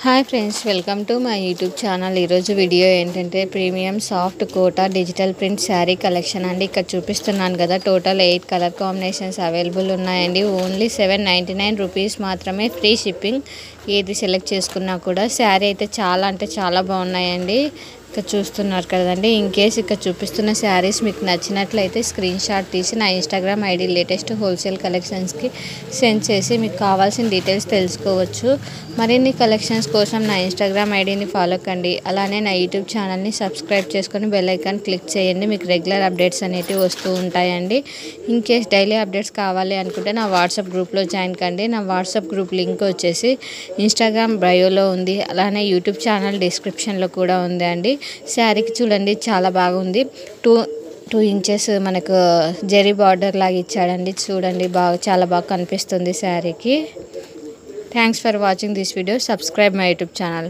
Hi friends, welcome to my YouTube channel. ఈరోజు video ఏంటంటే premium soft Kota digital print sari collection అండి. ఇక్కడ చూపిస్తున్నాను కదా, టోటల్ 8 కలర్ కాంబినేషన్స్ అవైలబుల్ ఉన్నాయండి. ఓన్లీ 799 రూపీస్ మాత్రమే, ఫ్రీ షిప్పింగ్. ఏది సెలెక్ట్ చేసుకున్నా కూడా శారీ అయితే చాలా అంటే చాలా బాగున్నాయండి. ఇక్కడ చూస్తున్నారు కదండి. ఇన్ కేస్ ఇక్కడ చూపిస్తున్న శారీస్ మీకు నచ్చినట్లయితే స్క్రీన్ షాట్ తీసి నా ఇన్స్టాగ్రామ్ ఐడి లేటెస్ట్ హోల్సేల్ కలెక్షన్స్కి సెండ్ చేసి మీకు కావాల్సిన డీటెయిల్స్ తెలుసుకోవచ్చు. మరిన్ని కలెక్షన్స్ కోసం నా ఇన్స్టాగ్రామ్ ఐడిని ఫాలో కండి. అలానే నా యూట్యూబ్ ఛానల్ని సబ్స్క్రైబ్ చేసుకొని బెల్ ఐకాన్ క్లిక్ చేయండి. మీకు రెగ్యులర్ అప్డేట్స్ అనేవి వస్తూ ఉంటాయండి. ఇన్ కేస్ డైలీ అప్డేట్స్ కావాలి అనుకుంటే నా వాట్సాప్ గ్రూప్లో జాయిన్ కండి. నా వాట్సాప్ గ్రూప్ లింక్ వచ్చేసి ఇన్స్టాగ్రామ్ బయోలో ఉంది. అలానే యూట్యూబ్ ఛానల్ డిస్క్రిప్షన్లో కూడా ఉంది అండి. శారీకి చూడండి, చాలా బాగుంది. టూ ఇంచెస్ మనకు జెరీ బార్డర్ లాగా ఇచ్చాడండి. చూడండి, చాలా బాగా కనిపిస్తుంది శారీకి. Thanks for watching this video. Subscribe my YouTube channel.